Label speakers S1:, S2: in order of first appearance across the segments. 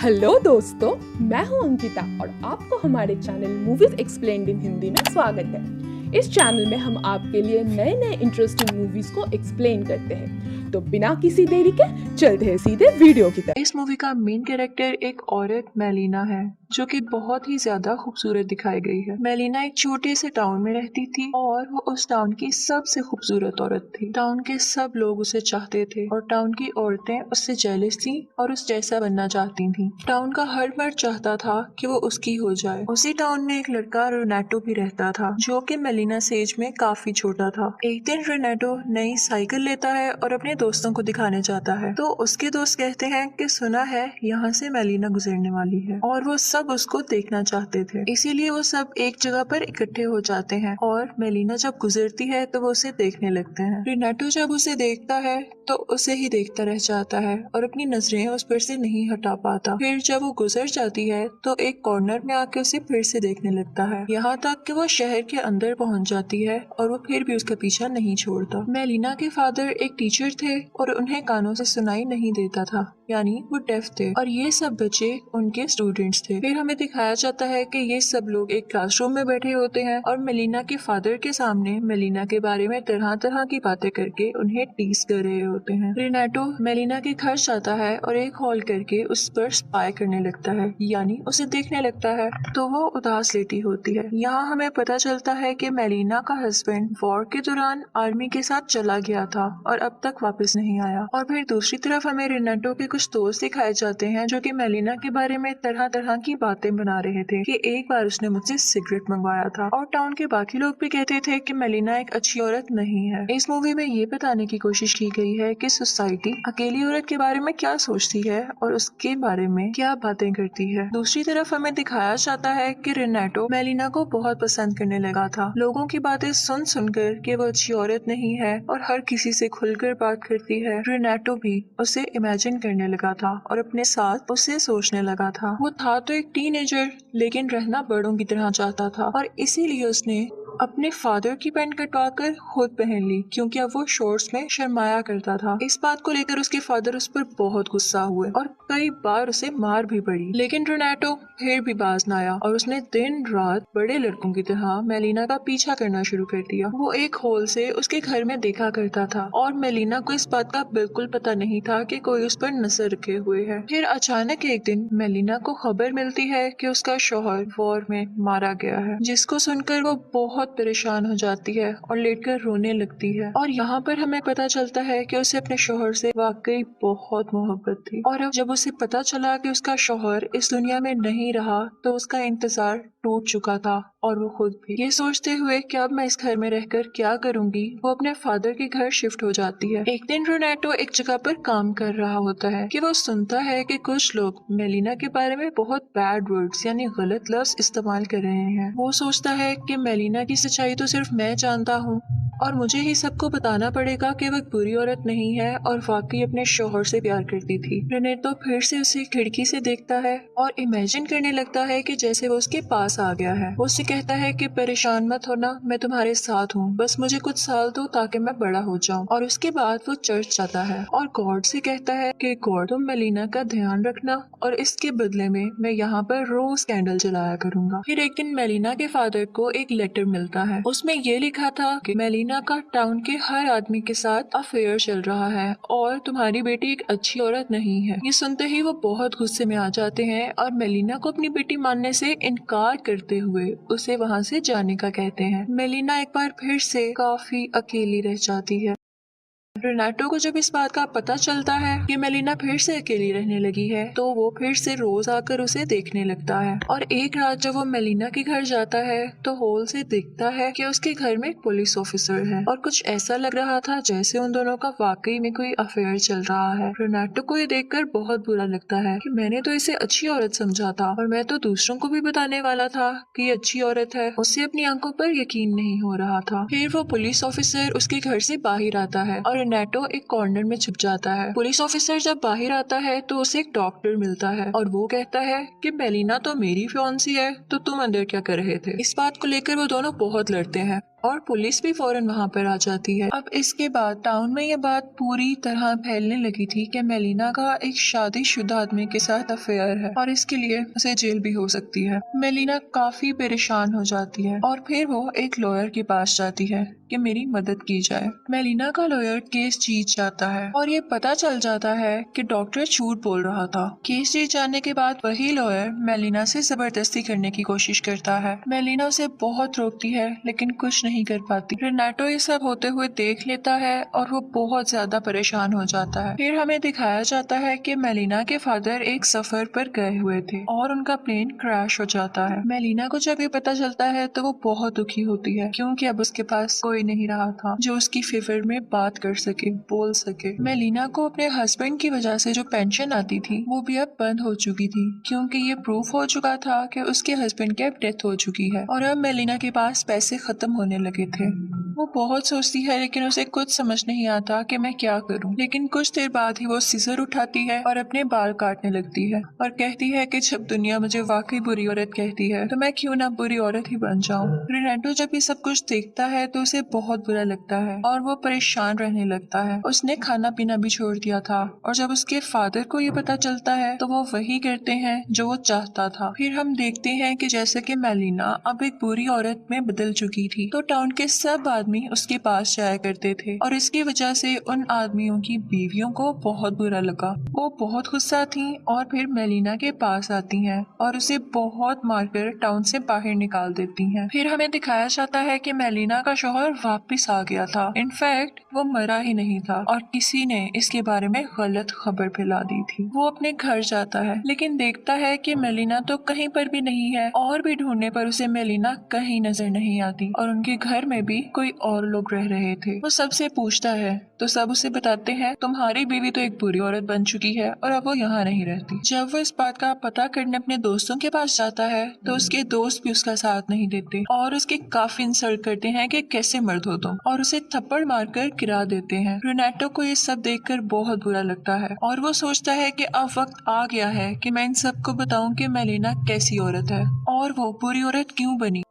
S1: Hello दोस्तों, मैं हूं अंकिता और आपको हमारे चैनल मूवीज एक्सप्लेन्ड इन हिंदी में स्वागत है। इस चैनल में हम आपके लिए नए नए इंटरेस्टिंग मूवीज को एक्सप्लेन करते हैं। तो बिना किसी देरी के चलते हैं सीधे वीडियो की तरफ।
S2: इस मूवी का मेन कैरेक्टर एक औरत मेलिना है जो कि बहुत ही ज्यादा खूबसूरत दिखाई गई है। मेलिना एक छोटे से टाउन में रहती थी और वो उस टाउन की सबसे खूबसूरत औरत थी। टाउन के सब लोग उसे चाहते थे और टाउन की औरतें उससे जेलस थी और उस जैसा बनना चाहती थी। टाउन का हर मर्द चाहता था कि वो उसकी हो जाए। उसी टाउन में एक लड़का रोनाटो भी रहता था जो कि मेलिना से एज में काफी छोटा था। एक दिन रोनाटो नई साइकिल लेता है और अपने दोस्तों को दिखाने जाता है तो उसके दोस्त कहते हैं कि सुना है यहाँ से मेलिना गुजरने वाली है और वो सब उसको देखना चाहते थे। इसीलिए वो सब एक जगह पर इकट्ठे हो जाते हैं और मेलिना जब गुजरती है तो वो उसे देखने लगते हैं। रोनाटो जब उसे देखता है तो उसे ही देखता रह जाता है और अपनी नजरें उस पर से नहीं हटा पाता। फिर जब वो गुजर जाती है तो एक कॉर्नर में आके उसे फिर से देखने लगता है, यहाँ तक कि वो शहर के अंदर पहुँच जाती है और वो फिर भी उसका पीछा नहीं छोड़ता। मेलिना के फादर एक टीचर थे और उन्हें कानों से सुनाई नहीं देता था, यानी वो डेफ थे और ये सब बच्चे उनके स्टूडेंट्स थे। फिर हमें दिखाया जाता है कि ये सब लोग एक क्लासरूम में बैठे होते हैं और मेलिना के फादर के सामने मेलिना के बारे में तरह तरह की बातें करके उन्हें टीज कर रहे होते हैं। रेनाटो मेलिना के घर जाता है और एक हॉल करके उस पर स्पाई करने लगता है, यानी उसे देखने लगता है तो वो उदास लेटी होती है। यहाँ हमें पता चलता है कि मेलिना का हस्बैंड वॉर के दौरान आर्मी के साथ चला गया था और अब तक वापस नहीं आया। और फिर दूसरी तरफ हमें रेनाटो के कुछ दोस्त दिखाए जाते हैं जो कि मेलिना के बारे में तरह तरह की बातें बना रहे थे कि एक बार उसने मुझसे सिगरेट मंगवाया था और टाउन के बाकी लोग भी कहते थे कि मेलिना एक अच्छी औरत नहीं है। इस मूवी में ये बताने की कोशिश की गई है कि सोसाइटी अकेली औरत के बारे में क्या सोचती है और उसके बारे में क्या बातें करती है। दूसरी तरफ हमें दिखाया जाता है कि रेनाटो मेलिना को बहुत पसंद करने लगा था। लोगों की बातें सुन सुनकर कि वो अच्छी औरत नहीं है और हर किसी से खुलकर बात करती है, रेनाटो भी उसे इमेजिन करने लगा था और अपने साथ उसे सोचने लगा था। वो था तो एक टीनेजर लेकिन रहना बड़ों की तरह चाहता था और इसीलिए उसने अपने फादर की पैंट कटवाकर खुद पहन ली क्योंकि अब वो शॉर्ट्स में शर्माया करता था। इस बात को लेकर उसके फादर उस पर बहुत गुस्सा हुए और कई बार उसे मार भी पड़ी, लेकिन रोनाटो फिर भी बाज न आया और उसने दिन रात बड़े लड़कों की तरह मेलिना का पीछा करना शुरू कर दिया। वो एक होल से उसके घर में देखा करता था और मेलिना को इस बात का बिल्कुल पता नहीं था कि कोई उस पर नजर रखे हुए है। फिर अचानक एक दिन मेलिना को खबर मिलती है कि उसका शौहर वॉर में मारा गया है, जिसको सुनकर वो बहुत परेशान हो जाती है और लेटकर रोने लगती है। और यहाँ पर हमें पता चलता है कि उसे अपने शौहर से वाकई बहुत मोहब्बत थी और अब जब उसे पता चला कि उसका शौहर इस दुनिया में नहीं रहा तो उसका इंतजार टूट चुका था और वो खुद भी। ये सोचते हुए कि अब मैं इस घर में रहकर क्या करूंगी, वो अपने फादर के घर शिफ्ट हो जाती है। एक दिन रोनाटो एक जगह पर काम कर रहा होता है कि वो सुनता है कि कुछ लोग मेलिना के बारे में बहुत बैड वर्ड्स यानी गलत लफ्ज इस्तेमाल कर रहे हैं। वो सोचता है कि मेलिना की सच्चाई तो सिर्फ मैं जानता हूँ और मुझे ही सबको बताना पड़ेगा कि वह बुरी औरत नहीं है और वाकई अपने शौहर से प्यार करती थी। रेनेटो फिर से उसे खिड़की से देखता है और इमेजिन करने लगता है कि जैसे वो उसके पास आ गया है। वो उससे कहता है कि परेशान मत होना, मैं तुम्हारे साथ हूँ, बस मुझे कुछ साल दो ताकि मैं बड़ा हो जाऊँ। और उसके बाद वो चर्च जाता है और गॉड से कहता है कि गॉड तुम मेलिना का ध्यान रखना और इसके बदले में मैं यहाँ पर रोज कैंडल जलाया करूंगा। फिर एक दिन मेलिना के फादर को एक लेटर मिलता है, उसमें ये लिखा था कि मेलिना का टाउन के हर आदमी के साथ अफेयर चल रहा है और तुम्हारी बेटी एक अच्छी औरत नहीं है। ये सुनते ही वो बहुत गुस्से में आ जाते हैं और मेलिना को अपनी बेटी मानने से इनकार करते हुए उसे वहाँ से जाने का कहते हैं। मेलिना एक बार फिर से काफी अकेली रह जाती है। रेनाटो को जब इस बात का पता चलता है कि मेलिना फिर से अकेली रहने लगी है तो वो फिर से रोज आकर उसे देखने लगता है। और एक रात जब वो मेलिना के घर जाता है तो हॉल से दिखता है कि उसके घर में एक पुलिस ऑफिसर है और कुछ ऐसा लग रहा था जैसे उन दोनों का वाकई में कोई अफेयर चल रहा है। रेनाटो को ये देखकर बहुत बुरा लगता है कि मैंने तो इसे अच्छी औरत समझा था और मैं तो दूसरों को भी बताने वाला था कि ये अच्छी औरत है। उसे अपनी आंखों पर यकीन नहीं हो रहा था। फिर वो पुलिस ऑफिसर उसके घर से बाहर आता है और रेनाटो एक कॉर्नर में छुप जाता है। पुलिस ऑफिसर जब बाहर आता है तो उसे एक डॉक्टर मिलता है और वो कहता है कि मेलिना तो मेरी फियांसी है तो तुम अंदर क्या कर रहे थे। इस बात को लेकर वो दोनों बहुत लड़ते हैं और पुलिस भी फौरन वहाँ पर आ जाती है। अब इसके बाद टाउन में ये बात पूरी तरह फैलने लगी थी कि मेलिना का एक शादीशुदा आदमी के साथ अफेयर है और इसके लिए उसे जेल भी हो सकती है। मेलिना काफी परेशान हो जाती है और फिर वो एक लॉयर के पास जाती है कि मेरी मदद की जाए। मेलिना का लॉयर केस जीत जाता है और ये पता चल जाता है कि डॉक्टर झूठ बोल रहा था। केस जीत जाने के बाद वही लॉयर मेलिना से जबरदस्ती करने की कोशिश करता है। मेलिना उसे बहुत रोकती है लेकिन कुछ नहीं कर पाती। रेनाटो ये सब होते हुए देख लेता है और वो बहुत ज्यादा परेशान हो जाता है। फिर हमें दिखाया जाता है कि मेलिना के फादर एक सफर पर गए हुए थे और उनका प्लेन क्रैश हो जाता है। मेलिना को जब ये पता चलता है तो वो बहुत दुखी होती है क्योंकि अब उसके पास कोई नहीं रहा था जो उसकी फेवर में बात कर सके, बोल सके। मेलिना को अपने हस्बैंड की वजह से जो पेंशन आती थी वो भी अब बंद हो चुकी थी क्योंकि ये प्रूफ हो चुका था कि उसके हस्बैंड की अब डेथ हो चुकी है और अब मेलिना के पास पैसे खत्म होने लगे थे। वो बहुत सोचती है लेकिन उसे कुछ समझ नहीं आता कि मैं क्या करूं। लेकिन कुछ देर बाद ही वो सीजर उठाती है और अपने बाल काटने लगती है और कहती है कि जब दुनिया मुझे वाकई बुरी औरत कहती है तो मैं क्यों ना बुरी औरत ही बन जाऊं। रेनाटो जब ये सब कुछ देखता है तो उसे बहुत बुरा लगता है और वो परेशान रहने लगता है। उसने खाना पीना भी छोड़ दिया था और जब उसके फादर को ये पता चलता है तो वो वही करते हैं जो वो चाहता था। फिर हम देखते हैं कि जैसे कि मेलिना अब एक बुरी औरत में बदल चुकी थी तो टाउन के सब आदमी उसके पास जाया करते थे और इसकी वजह से उन आदमियों की बीवियों को बहुत बुरा लगा। वो बहुत गुस्सा थी और फिर मेलिना के पास आती हैं और उसे बहुत मारकर टाउन से बाहर निकाल देती हैं। फिर हमें दिखाया जाता है कि मेलिना का शौहर वापस आ गया था। इनफैक्ट वो मरा ही नहीं था और किसी ने इसके बारे में गलत खबर फैला दी थी। वो अपने घर जाता है लेकिन देखता है कि मेलिना तो कहीं पर भी नहीं है और भी ढूंढने पर उसे मेलिना कहीं नजर नहीं आती और उनके घर में भी कोई और लोग रह रहे थे। वो सबसे पूछता है तो सब उसे बताते हैं तुम्हारी बीवी तो एक बुरी औरत बन चुकी है और अब वो यहाँ नहीं रहती। जब वो इस बात का पता करने अपने दोस्तों के पास जाता है तो उसके दोस्त भी उसका साथ नहीं देते और उसके काफी इंसल्ट करते हैं कि कैसे मर्द हो तुम, और उसे थप्पड़ मारकर गिरा देते हैं। रेनाटो को ये सब देखकर बहुत बुरा लगता है और वो सोचता है कि अब वक्त आ गया है कि मैं इन सबको बताऊं कि मेलिना कैसी औरत है और वो बुरी औरत क्यों बनी।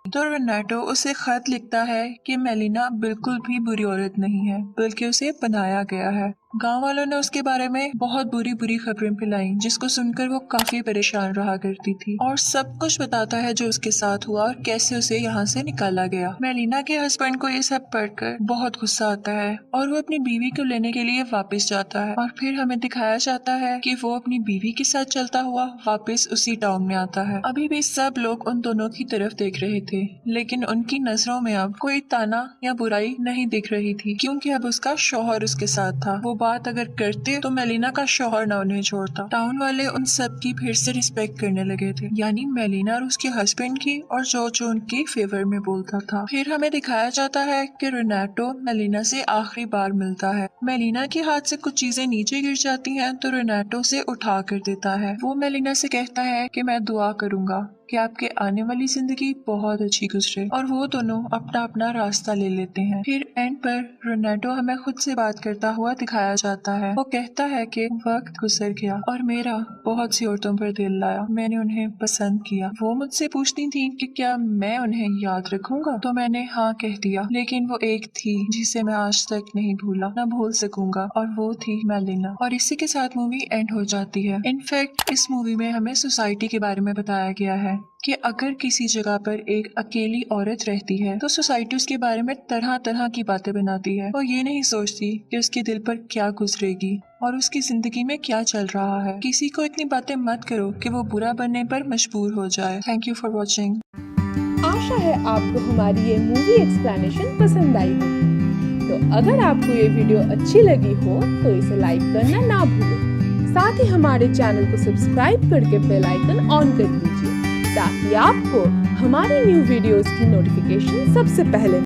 S2: तो रेनाटो उसे खत लिखता है कि मेलिना बिल्कुल भी बुरी औरत नहीं है बल्कि उसे बनाया गया है। गांव वालों ने उसके बारे में बहुत बुरी बुरी खबरें फैलाई जिसको सुनकर वो काफी परेशान रहा करती थी और सब कुछ बताता है जो उसके साथ हुआ और कैसे उसे यहाँ से निकाला गया। मेलिना के हस्बैंड को ये सब पढ़कर बहुत गुस्सा आता है और वो अपनी बीवी को लेने के लिए वापस जाता है और फिर हमें दिखाया जाता है कि वो अपनी बीवी के साथ चलता हुआ वापस उसी टाउन में आता है। अभी भी सब लोग उन दोनों की तरफ देख रहे थे लेकिन उनकी नजरों में अब कोई ताना या बुराई नहीं दिख रही थी क्योंकि अब उसका शौहर उसके साथ था। वो बात अगर करते तो मेलिना का शौहर ना उन्हें छोड़ता। टाउन वाले उन सब की फिर से रिस्पेक्ट करने लगे थे, यानी मेलिना और उसके हस्बैंड की, और जो उनके फेवर में बोलता था। फिर हमें दिखाया जाता है कि रेनाटो मेलिना से आखिरी बार मिलता है। मेलिना के हाथ से कुछ चीजें नीचे गिर जाती हैं तो रेनाटो उसे उठा कर देता है। वो मेलिना से कहता है कि मैं दुआ करूंगा कि आपके आने वाली जिंदगी बहुत अच्छी गुजरे, और वो दोनों अपना अपना रास्ता ले लेते हैं। फिर एंड पर रेनाटो हमें खुद से बात करता हुआ दिखाया जाता है। वो कहता है कि वक्त गुजर गया और मेरा बहुत सी औरतों पर दिल लाया, मैंने उन्हें पसंद किया। वो मुझसे पूछती थी कि क्या मैं उन्हें याद रखूंगा, तो मैंने हाँ कह दिया, लेकिन वो एक थी जिसे मैं आज तक नहीं भूला, न भूल सकूंगा, और वो थी मेलिना। और इसी के साथ मूवी एंड हो जाती है। इनफैक्ट इस मूवी में हमें सोसाइटी के बारे में बताया गया है कि अगर किसी जगह पर एक अकेली औरत रहती है तो सोसाइटी उसके बारे में तरह तरह की बातें बनाती है। वो ये नहीं सोचती कि उसके दिल पर क्या गुजरेगी और उसकी जिंदगी में क्या चल रहा है। किसी को इतनी बातें मत करो कि वो बुरा बनने पर मजबूर हो जाए। Thank you for watching.
S1: आशा है आपको हमारी ये मूवी एक्सप्लेनेशन पसंद आई होगी। तो अगर आपको ये वीडियो अच्छी लगी हो तो इसे लाइक करना ना भूलें। साथ ही हमारे चैनल को सब्सक्राइब करके बेल आइकन ऑन कर दीजिए ताकि आपको हमारी न्यू वीडियोस की नोटिफिकेशन सबसे पहले